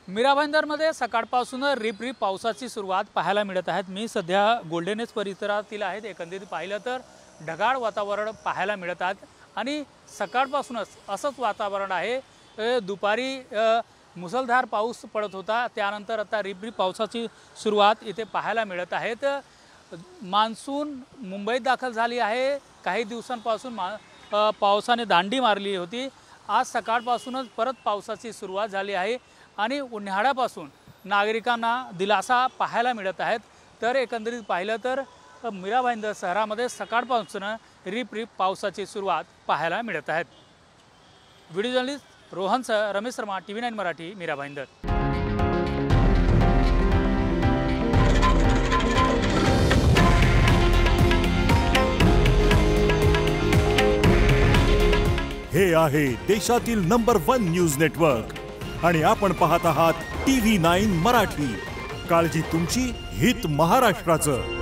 मीरा भाईंदरमध्ये सकाळपासून रिपरिप पावसाची सुरुवात पाहायला मिळत आहे। मी सध्या गोल्डन एज परिसरातील आहे। एकंदरीत पाहिलं तर ढगाळ वातावरण पाहायला मिळत आहे आणि सकाळपासूनच असंच वातावरण आहे। दुपारी मुसळधार पाऊस पडत होता, त्यानंतर आता रिपरिप पावसाची सुरुवात इथे पाहायला मिळत आहे। मान्सून मुंबईत दाखल झाली आहे। काही दिवसांपासून पावसाने दांडी मारली होती। आज सकाळपासूनच परत पावसाची सुरुवात झाली आहे आणि उन्हाळ्यापासून नागरिकांना दिलासा पाहायला मिळत आहे। तर एकंदरीत पाहिलं तर मीरा भाईंदर शहरामध्ये सकाळपासून रिपरिप पावसाची सुरुवात पाहायला मिळत आहे। व्हिडिओ जर्नलिस्ट रोहन सह रमेश शर्मा, TV9 मराठी, मीरा भाईंदर। हे आहे देशातील नंबर 1 न्यूज नेटवर्क आणि आपण पाहत आहात TV9 मराठी। काळजी तुमची, हित महाराष्ट्राचं।